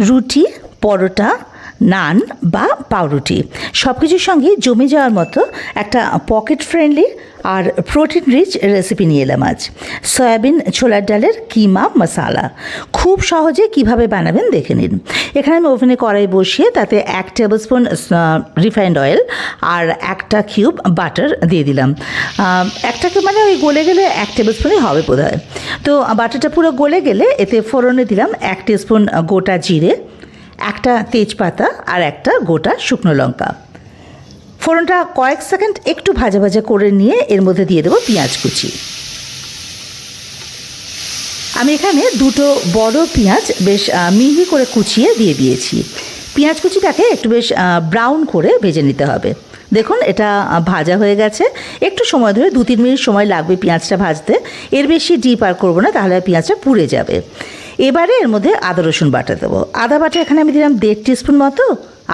রুটি, পরোটা, নান বা পাউরুটি সব কিছুর সঙ্গে জমে যাওয়ার মতো একটা পকেট ফ্রেন্ডলি আর প্রোটিন রিচ রেসিপি নিয়ে এলাম আজ। সয়াবিন ছোলার ডালের কিমা মশালা খুব সহজে কিভাবে বানাবেন দেখে নিন। এখানে আমি ওভেনে কড়াই বসিয়ে তাতে 1 টেবিল স্পুন রিফাইন্ড অয়েল আর 1টা কিউব বাটার দিয়ে দিলাম। একটাকে মানে ওই গলে গেলে 1 টেবিল স্পুনই হবে বোধ হয়। তো বাটারটা পুরো গলে গেলে এতে ফোড়নে দিলাম 1 টিস্পুন গোটা জিরে, একটা তেজপাতা আর একটা গোটা শুকনো লঙ্কা। ফোড়নটা কয়েক সেকেন্ড একটু ভাজা ভাজা করে নিয়ে এর মধ্যে দিয়ে দেবো পেঁয়াজ কুচি। আমি এখানে 2টো বড় পেঁয়াজ বেশ মিহি করে কুচিয়ে দিয়ে দিয়েছি। পেঁয়াজ কুচিটাকে একটু বেশ ব্রাউন করে ভেজে নিতে হবে। দেখুন এটা ভাজা হয়ে গেছে। একটু সময় ধরে 2-3 মিনিট সময় লাগবে পেঁয়াজটা ভাজতে, এর বেশি ডিপ আর করবো না, তাহলে পেঁয়াজটা পুড়ে যাবে। এবারে এর মধ্যে আদা রসুন বাটা দেবো। আদা বাটা এখানে আমি দিলাম 1.5 টিস্পুন মতো,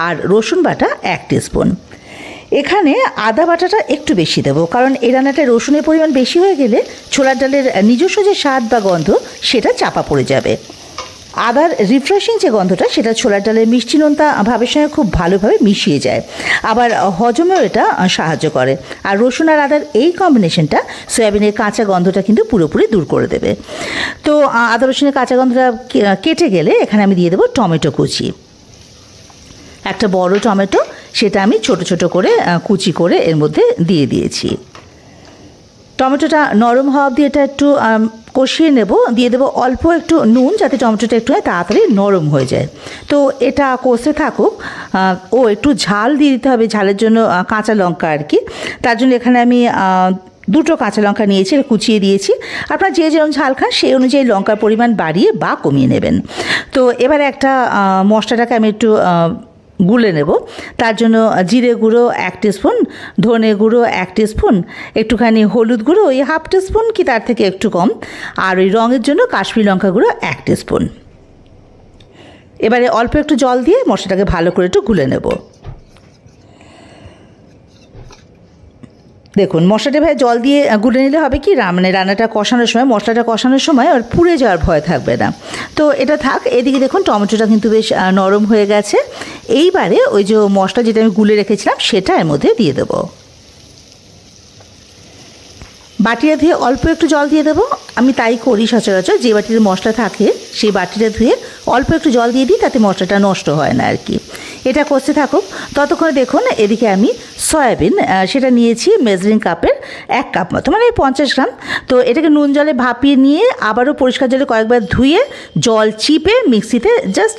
আর রসুন বাটা 1 টিস্পুন। এখানে আদা বাটাটা একটু বেশি দেবো, কারণ এই রান্নাটায় রসুনের পরিমাণ বেশি হয়ে গেলে ছোলার ডালের নিজস্ব যে স্বাদ বা গন্ধ সেটা চাপা পড়ে যাবে। আদার রিফ্রেশিং যে গন্ধটা সেটা ছোলার ডালের মিষ্টি নোনতা ভাবের সঙ্গে খুব ভালোভাবে মিশিয়ে যায়, আবার হজমেও এটা সাহায্য করে। আর রসুন আর আদার এই কম্বিনেশনটা সয়াবিনের কাঁচা গন্ধটা কিন্তু পুরোপুরি দূর করে দেবে। তো আদা রসুনের কাঁচা গন্ধটা কেটে গেলে এখানে আমি দিয়ে দেবো টমেটো কুচি। একটা বড় টমেটো, সেটা আমি ছোট ছোট করে কুচি করে এর মধ্যে দিয়ে দিয়েছি। টমেটোটা নরম হওয়া অবধি এটা একটু কষিয়ে নেব। দিয়ে দেবো অল্প একটু নুন, যাতে টমেটোটা একটু তাড়াতাড়ি নরম হয়ে যায়। তো এটা কষতে থাকুক। ও একটু ঝাল দিয়ে দিতে হবে, ঝালের জন্য কাঁচা লঙ্কা আর কি। তার জন্য এখানে আমি 2টো কাঁচা লঙ্কা নিয়েছি, কুচিয়ে দিয়েছি। আপনারা যে যেরকম ঝাল খান সেই অনুযায়ী লঙ্কার পরিমাণ বাড়িয়ে বা কমিয়ে নেবেন। তো এবার একটা মশলাটাকে আমি একটু গুলে নেব। তার জন্য জিরে গুঁড়ো 1 টিস্পুন, ধনে গুঁড়ো 1 টিস্পুন, একটুখানি হলুদ গুঁড়ো ওই 1/2 টিস্পুন কি তার থেকে একটু কম, আর ওই রঙের জন্য কাশ্মীরি লঙ্কা গুঁড়ো 1 টিস্পুন। এবারে অল্প একটু জল দিয়ে মশলাটাকে ভালো করে একটু গুলে নেব। দেখুন মশলাটা ভাই জল দিয়ে গুলে নিলে হবে কি, মানে রান্নাটা কষানোর সময়, মশলাটা কষানোর সময় আর পুড়ে যাওয়ার ভয় থাকবে না। তো এটা থাক। এদিকে দেখুন টমেটোটা কিন্তু বেশ নরম হয়ে গেছে। এইবারে ওই যে মশলা যেটা আমি গুলে রেখেছিলাম সেটা এর মধ্যে দিয়ে দেবো। বাটিটা ধুয়ে অল্প একটু জল দিয়ে দেবো। আমি তাই করি সচরাচর, যে বাটিতে মশলা থাকে সেই বাটিটা ধুয়ে অল্প একটু জল দিয়ে দিই, তাতে মশলাটা নষ্ট হয় না আর কি। এটা কষতে থাকুক। ততক্ষণে দেখুন এদিকে আমি সয়াবিন সেটা নিয়েছি মেজারিং কাপের 1 কাপ মতো, মানে 50 গ্রাম। তো এটাকে নুন জলে ভাপিয়ে নিয়ে আবারও পরিষ্কার জলে কয়েকবার ধুয়ে জল চিপে মিক্সিতে জাস্ট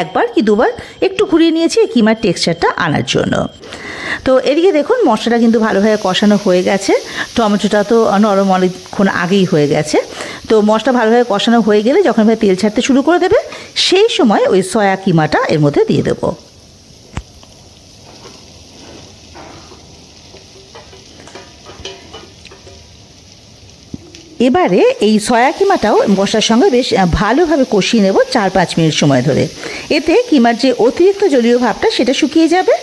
1বার কি 2বার একটু ঘুরিয়ে নিয়েছি কিমার টেক্সচারটা আনার জন্য। তো এদিকে দেখুন মশলাটা কিন্তু ভালোভাবে কষানো হয়ে গেছে। টমেটোটা তো নরম অনেকক্ষণ আগেই হয়ে গেছে। তো মশলা ভালোভাবে কষানো হয়ে গেলে যখন ভাবে তেল ছাড়তে শুরু করে দেবে, সেই সময় ওই সয়া কিমাটা এর মধ্যে দিয়ে দেবো। এবারে এই সয়া কিমাটাও মশলার সঙ্গে বেশ ভালোভাবে কষিয়ে নেব 4-5 মিনিট সময় ধরে। এতে কিমার যে অতিরিক্ত জলীয় ভাবটা সেটা শুকিয়ে যাবে,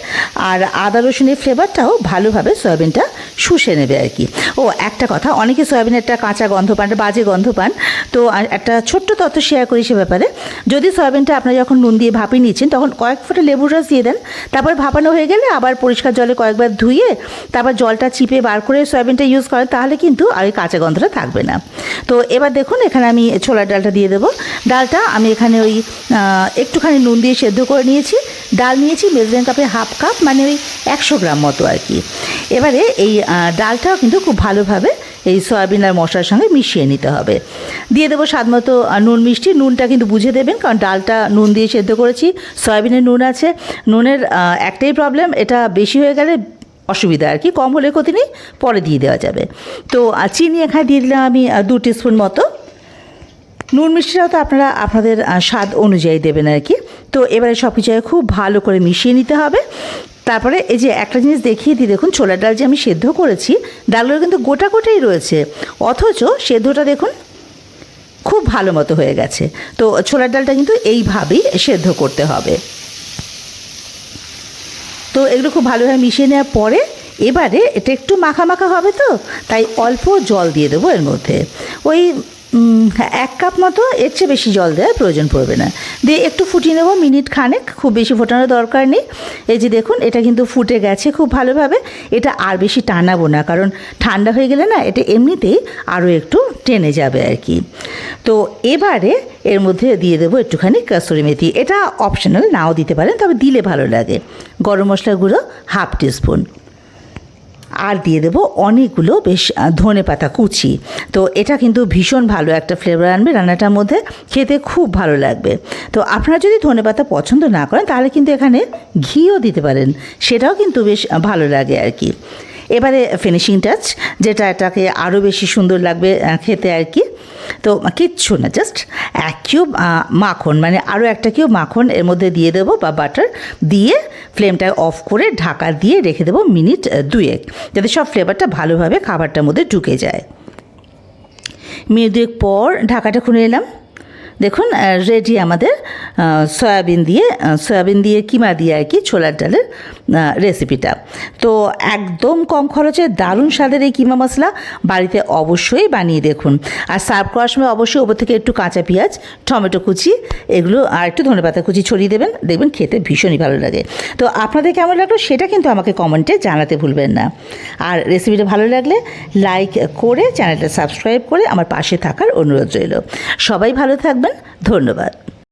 আর আদা রসুনের ফ্লেভারটাও ভালোভাবে সয়াবিনটা শুষে নেবে আর কি। ও একটা কথা, অনেকে সয়াবিনের একটা কাঁচা গন্ধ পান, বাজে গন্ধ পান। তো একটা ছোট্ট তথ্য শেয়ার করি সে ব্যাপারে। যদি সয়াবিনটা আপনারা যখন নুন দিয়ে ভাপিয়ে নিচ্ছেন তখন কয়েক ফোঁটা লেবুর রস দিয়ে দেন। তারপর ভাপানো হয়ে গেলে আবার পরিষ্কার জলে কয়েকবার ধুয়ে তারপর জলটা চিপে বার করে সয়াবিনটা ইউজ করেন, তাহলে কিন্তু আর ওই কাঁচা গন্ধটা থাকবে না। তো এবার দেখুন এখানে আমি ছোলার ডালটা দিয়ে দেবো। ডালটা আমি এখানে ওই একটুখানি নুন দিয়ে সেদ্ধ করে নিয়েছি। ডাল নিয়েছি মেজারিং কাপে 1/2 কাপ, মানে ওই 100 গ্রাম মতো আর কি। এবারে এই ডালটাও কিন্তু খুব ভালোভাবে এই সয়াবিন আর মশলার সঙ্গে মিশিয়ে নিতে হবে। দিয়ে দেবো স্বাদ মতো নুন মিষ্টি। নুনটা কিন্তু বুঝে দেবেন, কারণ ডালটা নুন দিয়ে সেদ্ধ করেছি, সয়াবিনের নুন আছে। নুনের একটাই প্রবলেম, এটা বেশি হয়ে গেলে অসুবিধা আর কি, কম হলে ক্ষতি নেই, পরে দিয়ে দেওয়া যাবে। তো চিনি এখানে দিয়ে দিলাম আমি 2 টিস্পুন মতো। নুন মিষ্টিটাও তো আপনারা আপনাদের স্বাদ অনুযায়ী দেবেন আর কি। তো এবারে সব কিছু খুব ভালো করে মিশিয়ে নিতে হবে। তারপরে এই যে একটা জিনিস দেখিয়ে দিই, দেখুন ছোলার ডাল যে আমি সেদ্ধ করেছি, ডালগুলো কিন্তু গোটা গোটাই রয়েছে, অথচ সেদ্ধটা দেখুন খুব ভালো মতো হয়ে গেছে। তো ছোলার ডালটা কিন্তু এইভাবেই সেদ্ধ করতে হবে। তো এগুলো খুব ভালোভাবে মিশিয়ে নেওয়ার পরে এবারে এটা একটু মাখা মাখা হবে, তো তাই অল্প জল দিয়ে দেবো এর মধ্যে। ওই 1 কাপ মতো, এর চেয়ে বেশি জল দেওয়ার প্রয়োজন পড়বে না। দিয়ে একটু ফুটিয়ে নেব মিনিট খানেক, খুব বেশি ফোটানোর দরকার নেই। এই যে দেখুন এটা কিন্তু ফুটে গেছে খুব ভালোভাবে। এটা আর বেশি টানাবো না, কারণ ঠান্ডা হয়ে গেলে না এটা এমনিতেই আরও একটু টেনে যাবে আর কি। তো এবারে এর মধ্যে দিয়ে দেবো একটুখানি কসুরি মেথি। এটা অপশনাল, নাও দিতে পারেন, তবে দিলে ভালো লাগে। গরম মশলার গুঁড়ো 1/2 টিস্পুন, আর দিয়ে দেবো অনেকগুলো বেশ ধনে পাতা কুচি। তো এটা কিন্তু ভীষণ ভালো একটা ফ্লেভার আনবে রান্নাটার মধ্যে, খেতে খুব ভালো লাগবে। তো আপনারা যদি ধনে পাতা পছন্দ না করেন তাহলে কিন্তু এখানে ঘিও দিতে পারেন, সেটাও কিন্তু বেশ ভালো লাগে আর কি। এবারে ফিনিশিং টাচ, যেটা এটাকে আরও বেশি সুন্দর লাগবে খেতে আর কি। তো কিচ্ছু না, জাস্ট 1 কিউব মাখন, মানে আরও 1টা কিউব মাখন এর মধ্যে দিয়ে দেবো বা বাটার দিয়ে ফ্লেমটা অফ করে ঢাকা দিয়ে রেখে দেবো মিনিট 2, যাতে সব ফ্লেভারটা ভালোভাবে খাবারটার মধ্যে ঢুকে যায়। মিনিট 2 পর ঢাকাটা খুলে এলাম। দেখুন রেডি আমাদের সয়াবিন দিয়ে কিমা দিয়ে আর কি ছোলার ডালের রেসিপিটা। তো একদম কম খরচে দারুণ স্বাদের এই কিমা মশলা বাড়িতে অবশ্যই বানিয়ে দেখুন। আর সার্ভ করার সময় অবশ্যই ওপর থেকে একটু কাঁচা পেঁয়াজ, টমেটো কুচি এগুলো আর একটু ধনেপাতা কুচি ছড়িয়ে দেবেন, দেখবেন খেতে ভীষণই ভালো লাগে। তো আপনাদের কেমন লাগলো সেটা কিন্তু আমাকে কমেন্টে জানাতে ভুলবেন না। আর রেসিপিটা ভালো লাগলে লাইক করে চ্যানেলটা সাবস্ক্রাইব করে আমার পাশে থাকার অনুরোধ রইল। সবাই ভালো থাকবেন, ধন্যবাদ।